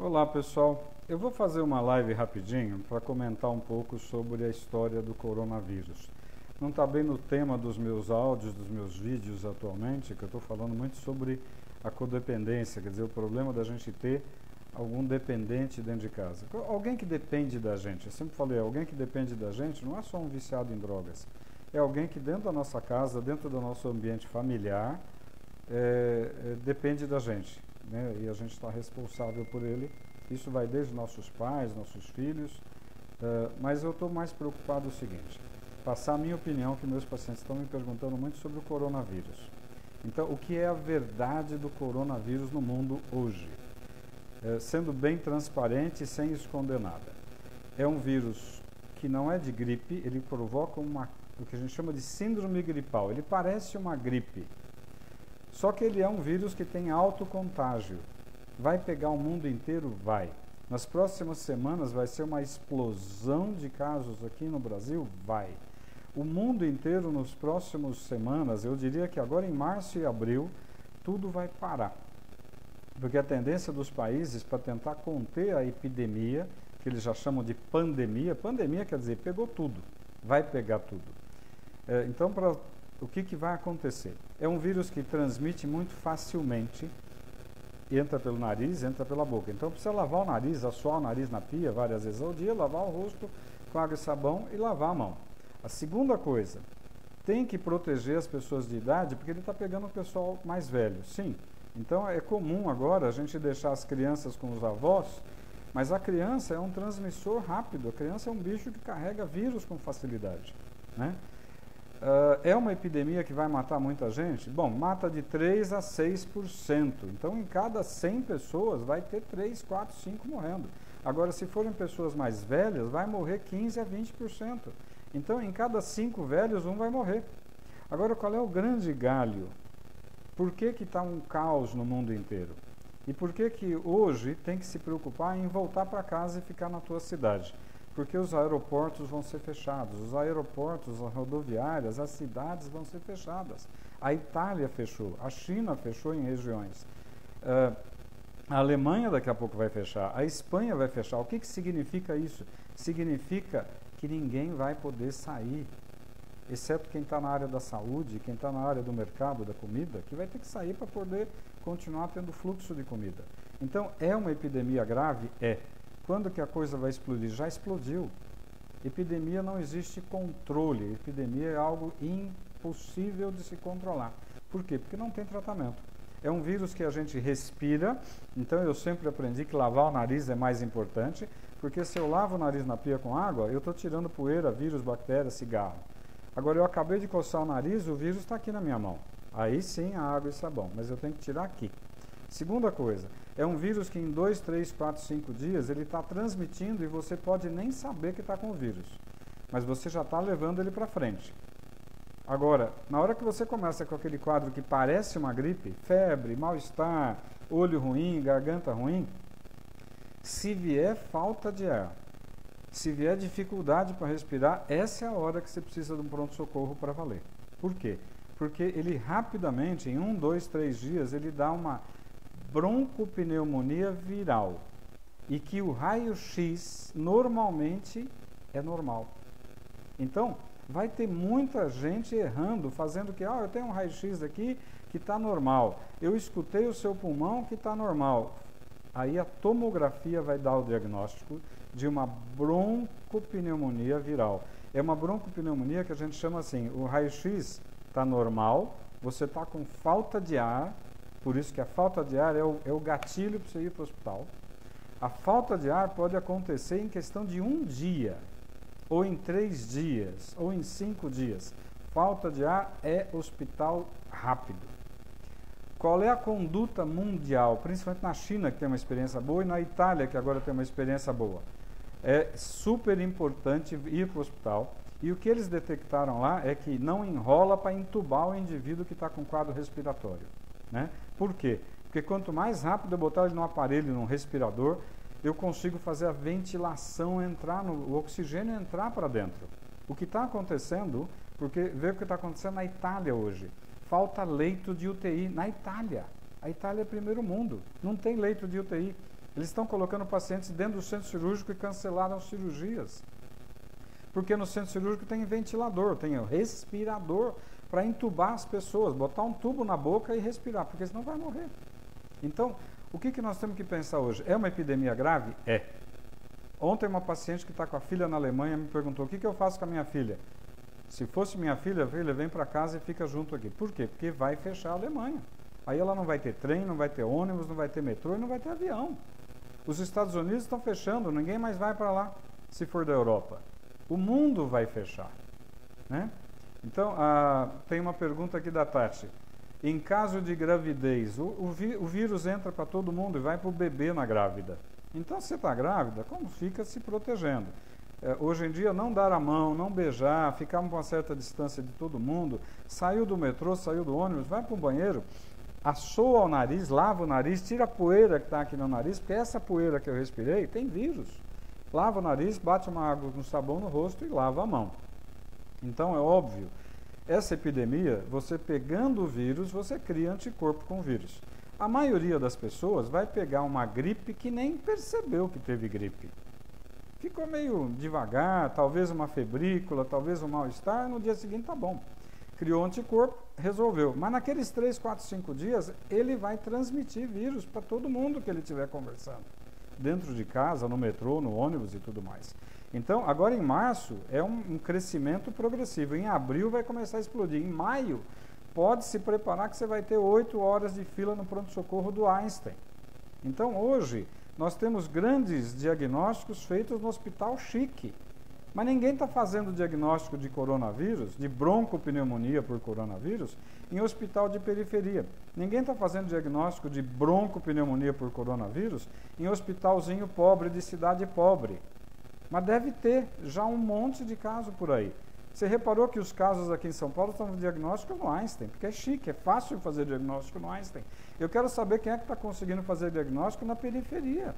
Olá pessoal, eu vou fazer uma live rapidinho para comentar um pouco sobre a história do coronavírus. Não está bem no tema dos meus áudios, dos meus vídeos atualmente, que eu estou falando muito sobre a codependência, quer dizer, o problema da gente ter algum dependente dentro de casa. Alguém que depende da gente, eu sempre falei, alguém que depende da gente não é só um viciado em drogas, é alguém que dentro da nossa casa, dentro do nosso ambiente familiar, depende da gente. Né? E a gente está responsável por ele. Isso vai desde nossos pais, nossos filhos, mas eu estou mais preocupado o seguinte, passar a minha opinião, que meus pacientes estão me perguntando muito sobre o coronavírus. Então, o que é a verdade do coronavírus no mundo hoje? Sendo bem transparente e sem esconder nada. É um vírus que não é de gripe, ele provoca o que a gente chama de síndrome gripal. Ele parece uma gripe. Só que ele é um vírus que tem alto contágio. Vai pegar o mundo inteiro? Vai. Nas próximas semanas vai ser uma explosão de casos aqui no Brasil? Vai. O mundo inteiro nas próximas semanas, eu diria que agora em março e abril, tudo vai parar. Porque a tendência dos países para tentar conter a epidemia, que eles já chamam de pandemia quer dizer, pegou tudo, vai pegar tudo. Então, o que vai acontecer? É um vírus que transmite muito facilmente, entra pelo nariz, entra pela boca. Então precisa lavar o nariz, assoar o nariz na pia várias vezes ao dia, lavar o rosto com água e sabão e lavar a mão. A segunda coisa, tem que proteger as pessoas de idade, porque ele está pegando o pessoal mais velho, sim. Então é comum agora a gente deixar as crianças com os avós, mas a criança é um transmissor rápido, a criança é um bicho que carrega vírus com facilidade, né? É uma epidemia que vai matar muita gente? Bom, mata de 3 a 6%. Então, em cada 100 pessoas, vai ter 3, 4, 5 morrendo. Agora, se forem pessoas mais velhas, vai morrer 15 a 20%. Então, em cada 5 velhos, um vai morrer. Agora, qual é o grande galho? Por que está um caos no mundo inteiro? E por que hoje tem que se preocupar em voltar para casa e ficar na tua cidade? Porque os aeroportos vão ser fechados, os aeroportos, as rodoviárias, as cidades vão ser fechadas. A Itália fechou, a China fechou em regiões. A Alemanha daqui a pouco vai fechar, a Espanha vai fechar. O que significa isso? Significa que ninguém vai poder sair, exceto quem está na área da saúde, quem está na área do mercado, da comida, que vai ter que sair para poder continuar tendo fluxo de comida. Então, é uma epidemia grave? É. Quando que a coisa vai explodir? Já explodiu. Epidemia não existe controle. Epidemia é algo impossível de se controlar. Por quê? Porque não tem tratamento. É um vírus que a gente respira, então eu sempre aprendi que lavar o nariz é mais importante, porque se eu lavo o nariz na pia com água, eu estou tirando poeira, vírus, bactérias, cigarro. Agora eu acabei de coçar o nariz, o vírus está aqui na minha mão. Aí sim a água e sabão, mas eu tenho que tirar aqui. Segunda coisa, é um vírus que em 2, 3, 4, 5 dias ele está transmitindo e você pode nem saber que está com o vírus, mas você já está levando ele para frente. Agora, na hora que você começa com aquele quadro que parece uma gripe, febre, mal-estar, olho ruim, garganta ruim, se vier falta de ar, se vier dificuldade para respirar, essa é a hora que você precisa de um pronto-socorro para valer. Por quê? Porque ele rapidamente, em 1, 2, 3 dias, ele dá uma broncopneumonia viral e que o raio-x normalmente é normal. Então, vai ter muita gente errando, fazendo que, eu tenho um raio-x aqui que está normal, eu escutei o seu pulmão que está normal. Aí a tomografia vai dar o diagnóstico de uma broncopneumonia viral. É uma broncopneumonia que a gente chama assim, o raio-x está normal, você está com falta de ar, por isso que a falta de ar é o gatilho para você ir para o hospital. A falta de ar pode acontecer em questão de 1 dia, ou em 3 dias, ou em 5 dias. Falta de ar é hospital rápido. Qual é a conduta mundial, principalmente na China, que tem uma experiência boa, e na Itália, que agora tem uma experiência boa? É super importante ir para o hospital. E o que eles detectaram lá é que não enrola para entubar o indivíduo que está com quadro respiratório. Né? Por quê? Porque quanto mais rápido eu botar ele num aparelho, num respirador, eu consigo fazer a ventilação entrar, o oxigênio entrar para dentro. O que está acontecendo, porque vê o que está acontecendo na Itália hoje. Falta leito de UTI na Itália. A Itália é primeiro mundo, não tem leito de UTI. Eles estão colocando pacientes dentro do centro cirúrgico e cancelaram cirurgias. Porque no centro cirúrgico tem ventilador, tem o respirador para entubar as pessoas, botar um tubo na boca e respirar, porque senão vai morrer. Então, o que nós temos que pensar hoje? É uma epidemia grave? É. Ontem uma paciente que está com a filha na Alemanha me perguntou: o que eu faço com a minha filha? Se fosse minha filha, vem para casa e fica junto aqui. Por quê? Porque vai fechar a Alemanha. Aí ela não vai ter trem, não vai ter ônibus, não vai ter metrô e não vai ter avião. Os Estados Unidos estão fechando, ninguém mais vai para lá, se for da Europa. O mundo vai fechar, né? Então, tem uma pergunta aqui da Tati. Em caso de gravidez, o vírus entra para todo mundo e vai para o bebê na grávida. Então, se você está grávida, como fica se protegendo? Hoje em dia, não dar a mão, não beijar, ficar a uma certa distância de todo mundo, saiu do metrô, saiu do ônibus, vai para o banheiro, assoa o nariz, lava o nariz, tira a poeira que está aqui no nariz, porque essa poeira que eu respirei tem vírus. Lava o nariz, bate uma água com sabão no rosto e lava a mão. Então, é óbvio, essa epidemia, você pegando o vírus, você cria anticorpo com o vírus. A maioria das pessoas vai pegar uma gripe que nem percebeu que teve gripe. Ficou meio devagar, talvez uma febrícula, talvez um mal-estar, no dia seguinte tá bom. Criou anticorpo, resolveu. Mas naqueles 3, 4, 5 dias, ele vai transmitir vírus para todo mundo que ele estiver conversando. Dentro de casa, no metrô, no ônibus e tudo mais. Então, agora em março, é um crescimento progressivo. Em abril vai começar a explodir. Em maio, pode se preparar que você vai ter 8 horas de fila no pronto-socorro do Einstein. Então, hoje, nós temos grandes diagnósticos feitos no hospital chique. Mas ninguém está fazendo diagnóstico de coronavírus, de broncopneumonia por coronavírus, em hospital de periferia. Ninguém está fazendo diagnóstico de broncopneumonia por coronavírus em hospitalzinho pobre, de cidade pobre. Mas deve ter já um monte de casos por aí. Você reparou que os casos aqui em São Paulo estão no diagnóstico no Einstein, porque é chique, é fácil fazer diagnóstico no Einstein. Eu quero saber quem é que está conseguindo fazer diagnóstico na periferia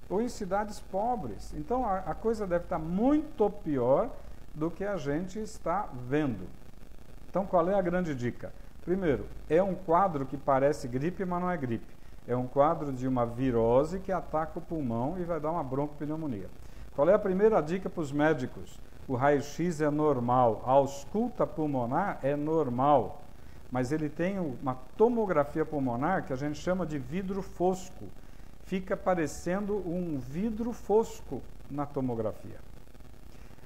ou em cidades pobres. Então, a coisa deve estar muito pior do que a gente está vendo. Então, qual é a grande dica? Primeiro, é um quadro que parece gripe, mas não é gripe. É um quadro de uma virose que ataca o pulmão e vai dar uma broncopneumonia. Qual é a primeira dica para os médicos? O raio-x é normal, a ausculta pulmonar é normal, mas ele tem uma tomografia pulmonar que a gente chama de vidro fosco. Fica parecendo um vidro fosco na tomografia.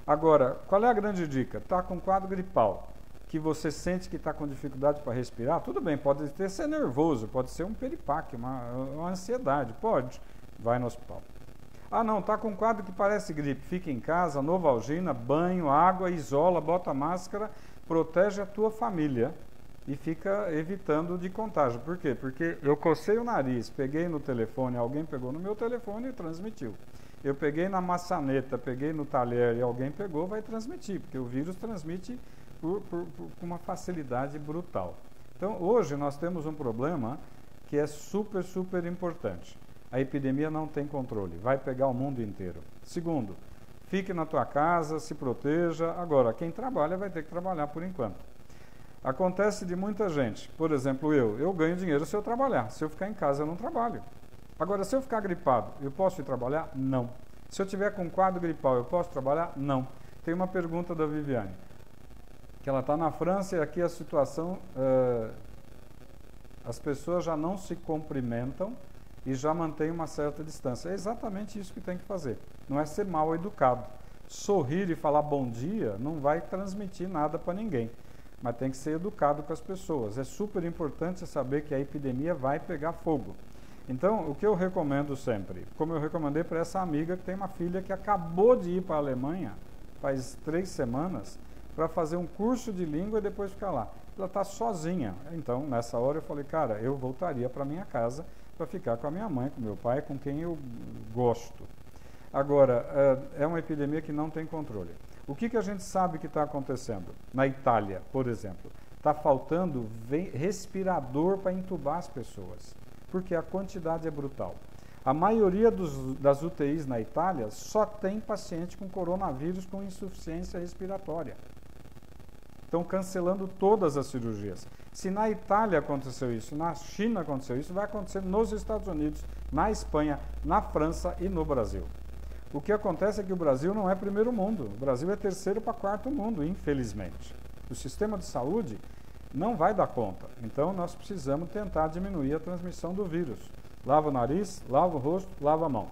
Agora, qual é a grande dica? Está com quadro gripal, que você sente que está com dificuldade para respirar, tudo bem, pode ser nervoso, pode ser um piripaque, uma ansiedade, pode, vai no hospital. Ah não, está com um quadro que parece gripe, fica em casa, Novalgina, banho, água, isola, bota máscara, protege a tua família e fica evitando de contágio. Por quê? Porque eu cocei o nariz, peguei no telefone, alguém pegou no meu telefone e transmitiu. Eu peguei na maçaneta, peguei no talher e alguém pegou, vai transmitir, porque o vírus transmite com uma facilidade brutal. Então, hoje nós temos um problema que é super, super importante. A epidemia não tem controle, vai pegar o mundo inteiro. Segundo, fique na tua casa, se proteja. Agora, quem trabalha vai ter que trabalhar por enquanto. Acontece de muita gente, por exemplo, eu ganho dinheiro se eu trabalhar. Se eu ficar em casa, eu não trabalho. Agora, se eu ficar gripado, eu posso ir trabalhar? Não. Se eu tiver com quadro gripal, eu posso trabalhar? Não. Tem uma pergunta da Viviane, que ela está na França e aqui a situação, as pessoas já não se cumprimentam e já mantém uma certa distância. É exatamente isso que tem que fazer. Não é ser mal educado. Sorrir e falar bom dia não vai transmitir nada para ninguém. Mas tem que ser educado com as pessoas. É super importante saber que a epidemia vai pegar fogo. Então, o que eu recomendo sempre, como eu recomendei para essa amiga que tem uma filha que acabou de ir para a Alemanha, faz 3 semanas, para fazer um curso de língua e depois ficar lá. Ela está sozinha. Então, nessa hora eu falei, cara, eu voltaria para minha casa para ficar com a minha mãe, com meu pai, com quem eu gosto. Agora, é uma epidemia que não tem controle. O que a gente sabe que está acontecendo? Na Itália, por exemplo, está faltando respirador para entubar as pessoas, porque a quantidade é brutal. A maioria das UTIs na Itália só tem paciente com coronavírus com insuficiência respiratória. Estão cancelando todas as cirurgias. Se na Itália aconteceu isso, na China aconteceu isso, vai acontecer nos Estados Unidos, na Espanha, na França e no Brasil. O que acontece é que o Brasil não é primeiro mundo, o Brasil é terceiro para quarto mundo, infelizmente. O sistema de saúde não vai dar conta, então nós precisamos tentar diminuir a transmissão do vírus. Lava o nariz, lava o rosto, lava a mão.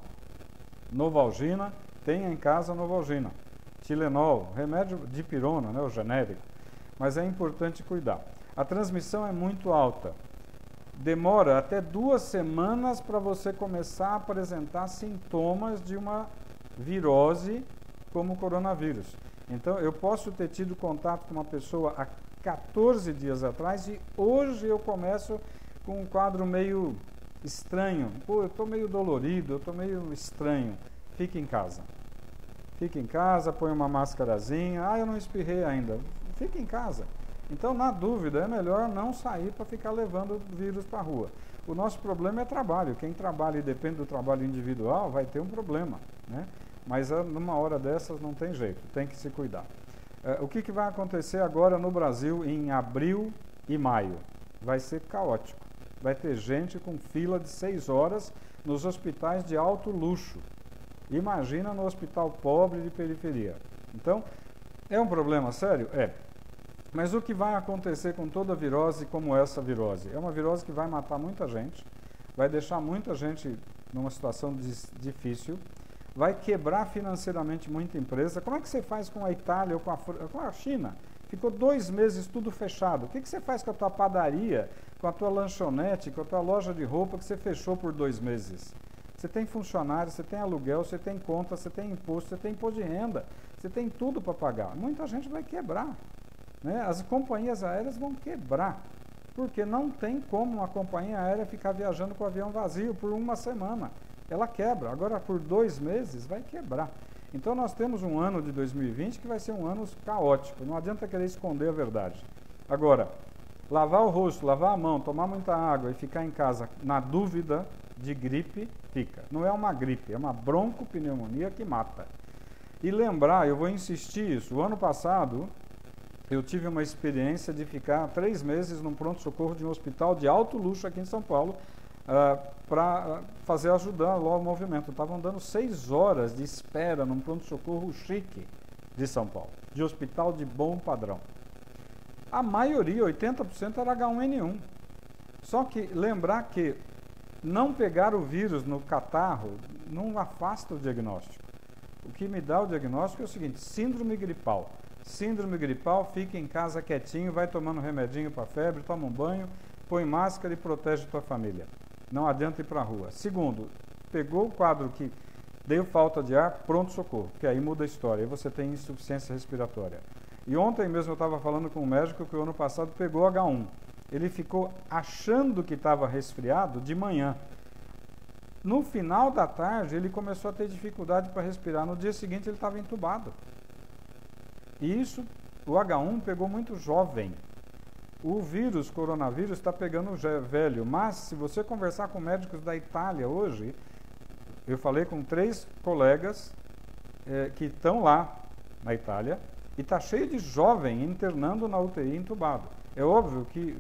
Novalgina, tenha em casa Novalgina. Tilenol, remédio de pirona, né, o genérico, mas é importante cuidar. A transmissão é muito alta. Demora até 2 semanas para você começar a apresentar sintomas de uma virose como o coronavírus. Então, eu posso ter tido contato com uma pessoa há 14 dias atrás e hoje eu começo com um quadro meio estranho. Pô, eu estou meio dolorido, eu estou meio estranho. Fique em casa. Fique em casa, põe uma máscarazinha. Ah, eu não espirrei ainda. Fique em casa. Então, na dúvida, é melhor não sair para ficar levando o vírus para a rua. O nosso problema é trabalho. Quem trabalha e depende do trabalho individual vai ter um problema, né? Mas numa hora dessas não tem jeito, tem que se cuidar. O que vai acontecer agora no Brasil em abril e maio? Vai ser caótico. Vai ter gente com fila de 6 horas nos hospitais de alto luxo. Imagina no hospital pobre de periferia. Então, é um problema sério? É. Mas o que vai acontecer com toda virose como essa virose? É uma virose que vai matar muita gente, vai deixar muita gente numa situação difícil, vai quebrar financeiramente muita empresa. Como é que você faz com a Itália ou com a China? Ficou 2 meses tudo fechado. O que você faz com a tua padaria, com a tua lanchonete, com a tua loja de roupa que você fechou por 2 meses? Você tem funcionário, você tem aluguel, você tem conta, você tem imposto, você tem imposto de renda, você tem tudo para pagar. Muita gente vai quebrar, né? As companhias aéreas vão quebrar, porque não tem como uma companhia aérea ficar viajando com o avião vazio por 1 semana. Ela quebra. Agora, por 2 meses, vai quebrar. Então, nós temos um ano de 2020 que vai ser um ano caótico. Não adianta querer esconder a verdade. Agora, lavar o rosto, lavar a mão, tomar muita água e ficar em casa na dúvida de gripe, fica. Não é uma gripe, é uma broncopneumonia que mata. E lembrar, eu vou insistir isso, o ano passado eu tive uma experiência de ficar 3 meses num pronto-socorro de um hospital de alto luxo aqui em São Paulo, para ajudar lá o movimento. Estavam dando 6 horas de espera num pronto-socorro chique de São Paulo, de hospital de bom padrão. A maioria, 80%, era H1N1. Só que lembrar que não pegar o vírus no catarro não afasta o diagnóstico. O que me dá o diagnóstico é o seguinte: síndrome gripal. Síndrome gripal, fica em casa quietinho, vai tomando remedinho para febre, toma um banho, põe máscara e protege tua família. Não adianta ir para a rua. Segundo, pegou o quadro que deu falta de ar, pronto-socorro, que aí muda a história, aí você tem insuficiência respiratória. E ontem mesmo eu estava falando com um médico que o ano passado pegou H1. Ele ficou achando que estava resfriado de manhã. No final da tarde, ele começou a ter dificuldade para respirar. No dia seguinte, ele estava entubado. E isso, o H1 pegou muito jovem. O vírus, coronavírus, está pegando velho. Mas, se você conversar com médicos da Itália hoje, eu falei com 3 colegas que estão lá na Itália, e está cheio de jovem internando na UTI entubado. É óbvio que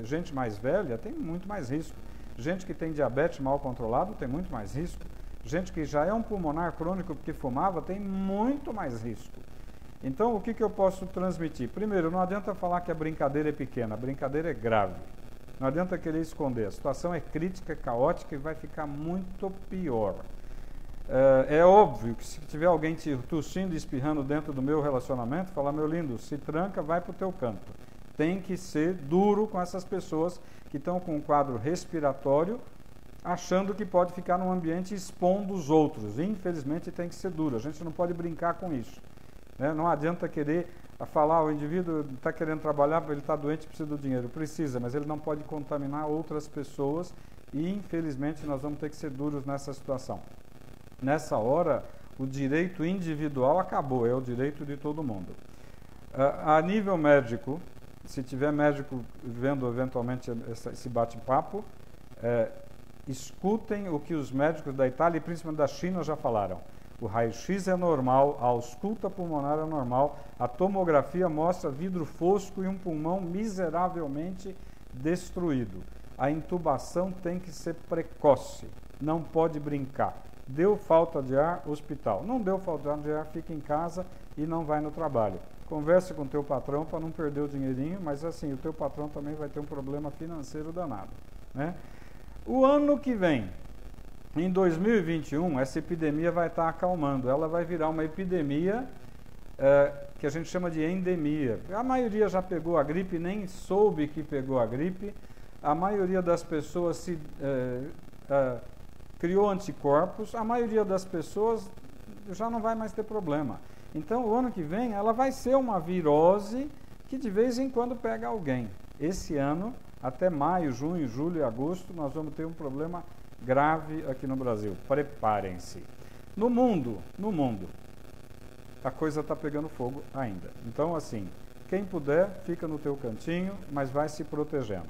gente mais velha tem muito mais risco. Gente que tem diabetes mal controlado tem muito mais risco. Gente que já é um pulmonar crônico porque fumava tem muito mais risco. Então, o que eu posso transmitir? Primeiro, não adianta falar que a brincadeira é pequena, a brincadeira é grave. Não adianta querer esconder. A situação é crítica, é caótica e vai ficar muito pior. É óbvio que se tiver alguém te tossindo e espirrando dentro do meu relacionamento, falar: meu lindo, se tranca, vai para o teu canto. Tem que ser duro com essas pessoas que estão com um quadro respiratório, achando que pode ficar num ambiente expondo os outros. Infelizmente tem que ser duro, a gente não pode brincar com isso. Né? Não adianta querer falar: o indivíduo está querendo trabalhar, ele está doente, precisa do dinheiro. Precisa, mas ele não pode contaminar outras pessoas e infelizmente nós vamos ter que ser duros nessa situação. Nessa hora, o direito individual acabou, é o direito de todo mundo. A nível médico, se tiver médico vendo eventualmente esse bate-papo, escutem o que os médicos da Itália e principalmente da China já falaram. O raio-x é normal, a ausculta pulmonar é normal, a tomografia mostra vidro fosco e um pulmão miseravelmente destruído. A intubação tem que ser precoce, não pode brincar. Deu falta de ar, hospital. Não deu falta de ar, fica em casa e não vai no trabalho. Converse com o teu patrão para não perder o dinheirinho, mas assim, o teu patrão também vai ter um problema financeiro danado, né? O ano que vem, em 2021, essa epidemia vai estar acalmando. Ela vai virar uma epidemia que a gente chama de endemia. A maioria já pegou a gripe, nem soube que pegou a gripe. A maioria das pessoas criou anticorpos. A maioria das pessoas já não vai mais ter problema. Então, o ano que vem, ela vai ser uma virose que de vez em quando pega alguém. Esse ano, até maio, junho, julho e agosto, nós vamos ter um problema grave aqui no Brasil. Preparem-se. No mundo, a coisa está pegando fogo ainda. Então, assim, quem puder, fica no teu cantinho, mas vai se protegendo.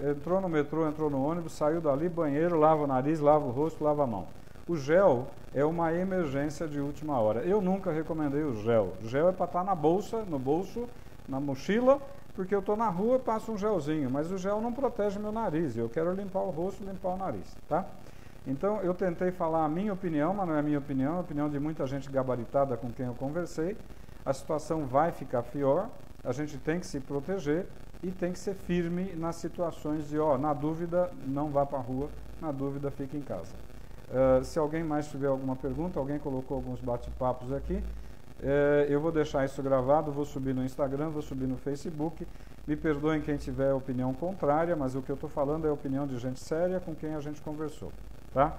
Entrou no metrô, entrou no ônibus, saiu dali, banheiro, lava o nariz, lava o rosto, lava a mão. O gel é uma emergência de última hora. Eu nunca recomendei o gel. O gel é para estar na bolsa, no bolso, na mochila, porque eu estou na rua e passo um gelzinho, mas o gel não protege meu nariz. Eu quero limpar o rosto, limpar o nariz, tá? Então, eu tentei falar a minha opinião, mas não é a minha opinião, é a opinião de muita gente gabaritada com quem eu conversei. A situação vai ficar pior, a gente tem que se proteger e tem que ser firme nas situações de, na dúvida, não vá para a rua, na dúvida, fique em casa. Se alguém mais tiver alguma pergunta, alguém colocou alguns bate-papos aqui, eu vou deixar isso gravado, vou subir no Instagram, vou subir no Facebook. Me perdoem quem tiver opinião contrária, mas o que eu estou falando é a opinião de gente séria com quem a gente conversou, tá?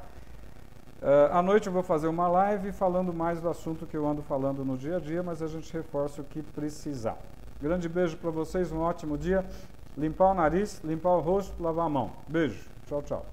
À noite eu vou fazer uma live falando mais do assunto que eu ando falando no dia a dia, mas a gente reforça o que precisar. Grande beijo para vocês, um ótimo dia. Limpar o nariz, limpar o rosto, lavar a mão. Beijo. Tchau, tchau.